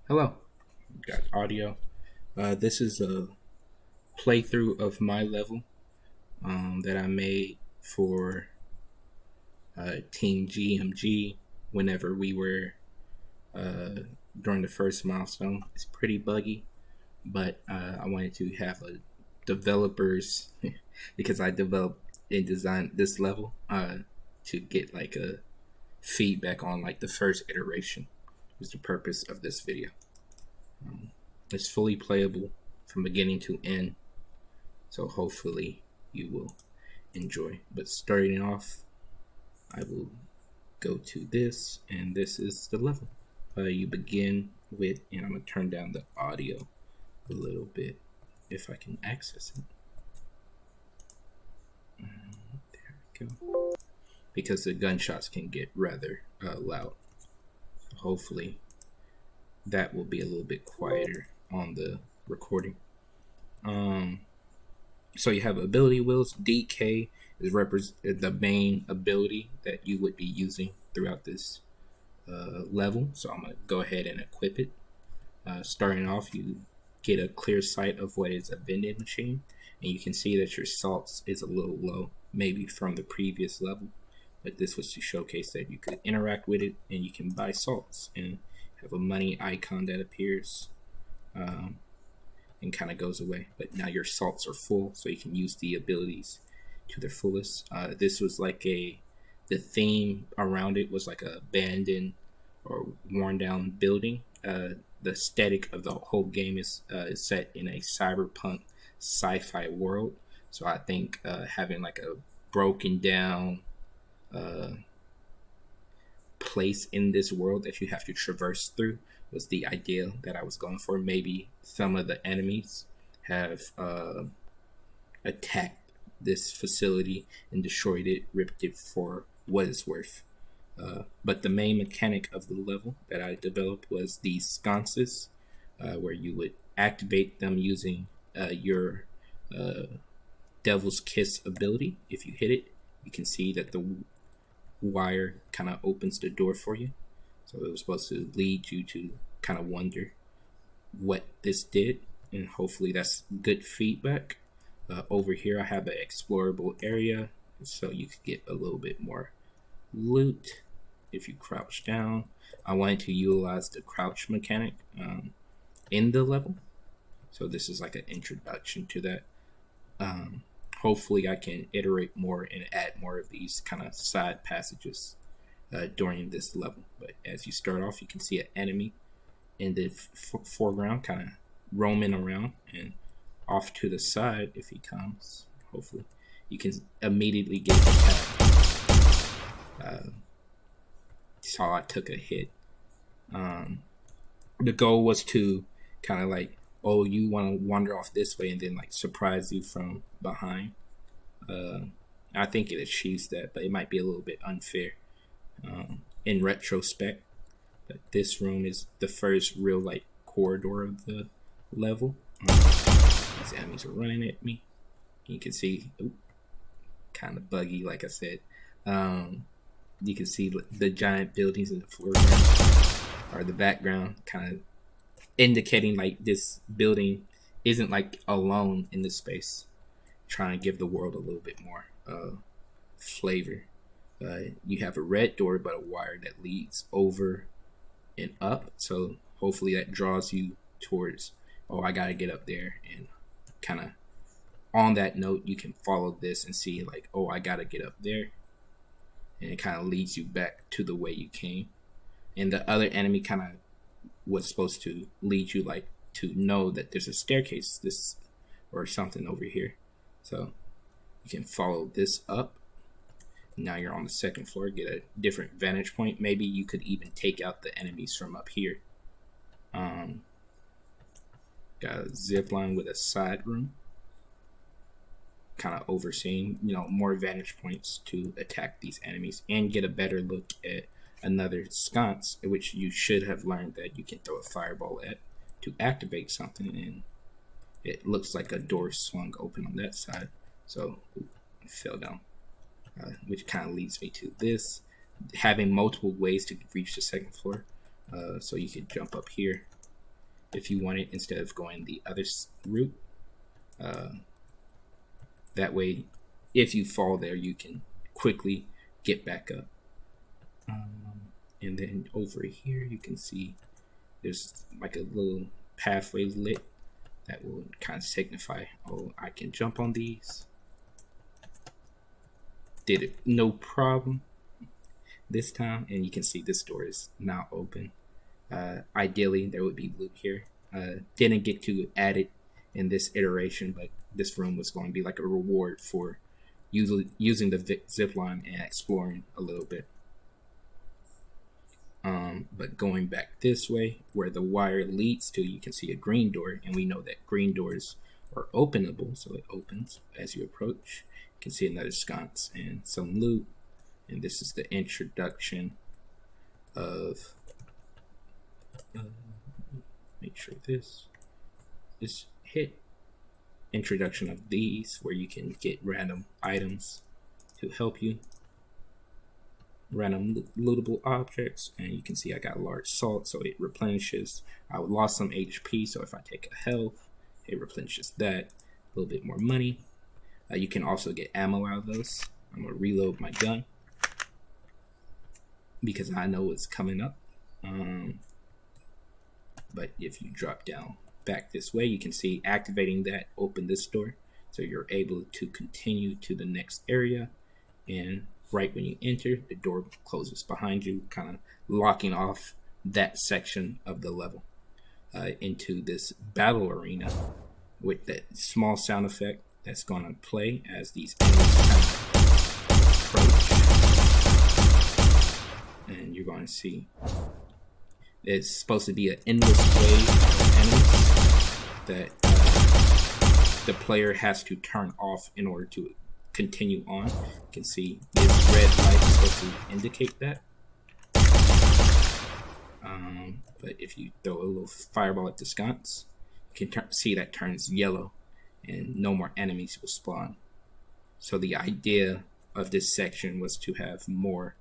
Hello, got audio. This is a playthrough of my level that I made for Team GMG whenever we were uh, during the first milestone. It's pretty buggy, but I wanted to have a developers because I developed and designed this level to get like a feedback on like the first iteration was the purpose of this video. It's fully playable from beginning to end, so hopefully you will enjoy. But starting off, I will go to this, and this is the level. You begin with, and I'm going to turn down the audio a little bit if I can access it. There we go. Because the gunshots can get rather loud. So hopefully that will be a little bit quieter on the recording. So you have ability wheels. DK is the main ability that you would be using throughout this level. So I'm going to go ahead and equip it. Starting off, you get a clear sight of what is a vending machine, and you can see that your salts is a little low, maybe from the previous level. But this was to showcase that you could interact with it, and you can buy salts and have a money icon that appears. And kind of goes away, but now your salts are full, so you can use the abilities to their fullest. This was like the theme around it was like a abandoned or worn down building. The aesthetic of the whole game is set in a cyberpunk sci-fi world, so I think having like a broken down place in this world that you have to traverse through was the idea that I was going for. Maybe some of the enemies have attacked this facility and destroyed it, ripped it for what it's worth. But the main mechanic of the level that I developed was these sconces, where you would activate them using your Devil's Kiss ability. If you hit it, you can see that the wire kind of opens the door for you. So it was supposed to lead you to kind of wonder what this did, and hopefully that's good feedback. Over here, I have an explorable area, so you could get a little bit more loot if you crouch down. I wanted to utilize the crouch mechanic in the level, so this is like an introduction to that. Hopefully, I can iterate more and add more of these kind of side passages during this level. But as you start off, you can see an enemy in the foreground kind of roaming around, and off to the side, if he comes, hopefully you can immediately get attacked. Saw I took a hit. The goal was to kind of like, oh, you want to wander off this way, and then like surprise you from behind. I think it achieves that, but it might be a little bit unfair in retrospect. But this room is the first real like corridor of the level. These enemies are running at me. You can see, kind of buggy, like I said. You can see the giant buildings in the foreground or the background, kind of indicating like this building isn't like alone in this space. Trying to give the world a little bit more flavor. You have a red door, but a wire that leads over and up. So hopefully that draws you towards, oh, I gotta get up there. And kind of on that note, you can follow this and see like, oh, I gotta get up there. And it kind of leads you back to the way you came. And the other enemy kind of was supposed to lead you like to know that there's a staircase this or something over here. So you can follow this up. Now you're on the second floor, get a different vantage point. Maybe you could even take out the enemies from up here. Got a zip line with a side room. Kind of overseeing, more vantage points to attack these enemies and get a better look at another sconce, which you should have learned that you can throw a fireball at to activate something, and it looks like a door swung open on that side. So it fell down, which kind of leads me to this. Having multiple ways to reach the second floor. So you can jump up here if you want it, instead of going the other route. That way, if you fall there, you can quickly get back up. And then over here, you can see there's like a little pathway lit that will kind of signify, oh, I can jump on these. Did it no problem this time, and you can see this door is now open. Ideally, there would be loot here. Didn't get to add it in this iteration, but this room was going to be like a reward for using the zip line and exploring a little bit. But going back this way, where the wire leads to, you can see a green door, and we know that green doors are openable, so it opens as you approach. You can see another sconce and some loot, and this is the introduction of. Make sure this is hit. Introduction of these, where you can get random items to help you. Random lootable objects, and you can see I got large salt, so it replenishes. I lost some HP, so if I take a health, it replenishes that. A little bit more money. You can also get ammo out of those. I'm gonna reload my gun because I know it's coming up. But if you drop down back this way, you can see activating that open this door, so you're able to continue to the next area. And right when you enter, the door closes behind you, kind of locking off that section of the level into this battle arena with that small sound effect that's going to play as these enemies kind of approach. And you're going to see it's supposed to be an endless wave of enemies that the player has to turn off in order to continue on. You can see this red light is supposed to indicate that. But if you throw a little fireball at the sconce, you can see that turns yellow and no more enemies will spawn. So the idea of this section was to have more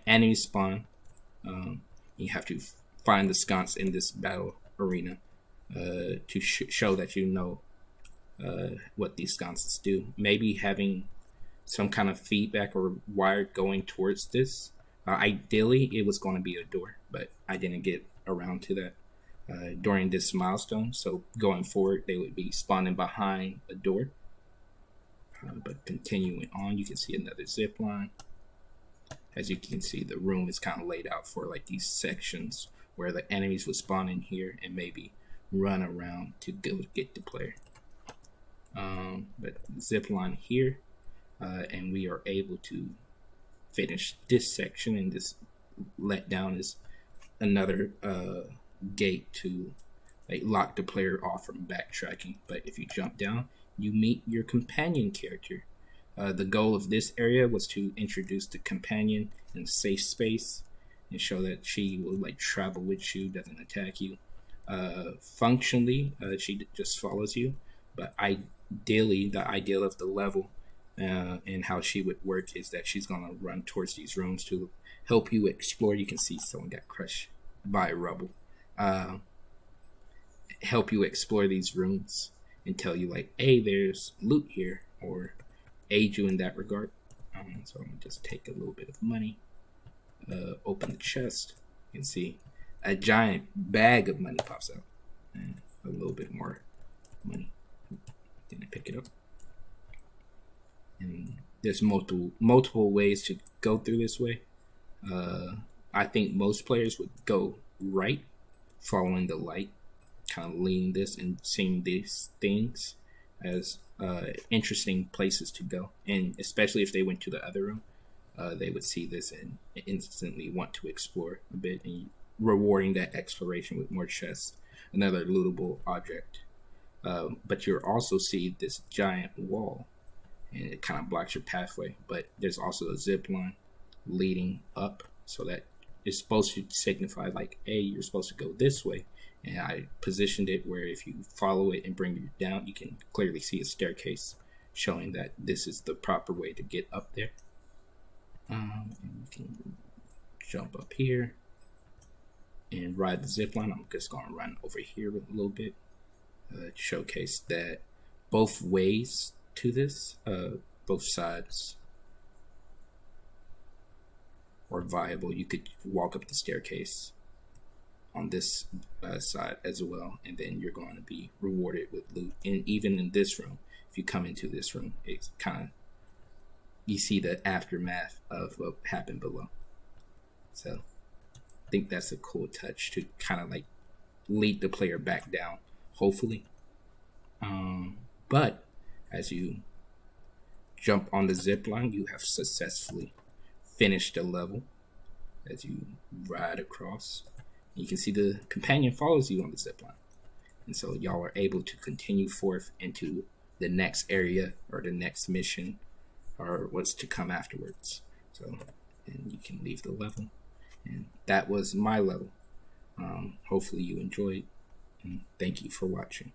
enemies spawn. You have to find the sconce in this battle arena to show that you know what these sconces do. Maybe having some kind of feedback or wire going towards this. Ideally, it was going to be a door, but I didn't get around to that during this milestone. So going forward, they would be spawning behind a door. But continuing on, you can see another zip line. As you can see, the room is kind of laid out for like these sections where the enemies would spawn in here and maybe run around to go get the player. But zip line here, and we are able to finish this section, and this let down is another gate to like lock the player off from backtracking. But if you jump down, you meet your companion character. The goal of this area was to introduce the companion in a safe space and show that she will like travel with you, doesn't attack you. Functionally, she just follows you, but ideally, the ideal of the level and how she would work is that she's gonna run towards these rooms to help you explore. You can see someone got crushed by rubble. Help you explore these rooms and tell you like, hey, there's loot here, or aid you in that regard. So I'm gonna just take a little bit of money, open the chest. You can see a giant bag of money pops out, and a little bit more money. Didn't pick it up. And there's multiple ways to go through this way. I think most players would go right, following the light, kind of leading this and seeing these things as interesting places to go. And especially if they went to the other room, they would see this and instantly want to explore a bit, and rewarding that exploration with more chests, another lootable object. But you'll also see this giant wall, and it kind of blocks your pathway. But there's also a zip line leading up, so that it's supposed to signify like, hey, you're supposed to go this way. And I positioned it where if you follow it and bring you down, you can clearly see a staircase showing that this is the proper way to get up there. And you can jump up here, and ride the zip line. I'm just going to run over here a little bit, showcase that both ways to this, both sides are viable. You could walk up the staircase on this side as well, and then you're going to be rewarded with loot. And even in this room, if you come into this room, it's kind of, you see the aftermath of what happened below. So I think that's a cool touch to kind of like lead the player back down, hopefully. But as you jump on the zip line, you have successfully finished the level. As you ride across, you can see the companion follows you on the zip line, and so y'all are able to continue forth into the next area or the next mission or what's to come afterwards. So, and you can leave the level, and that was my level. Hopefully you enjoyed, and thank you for watching.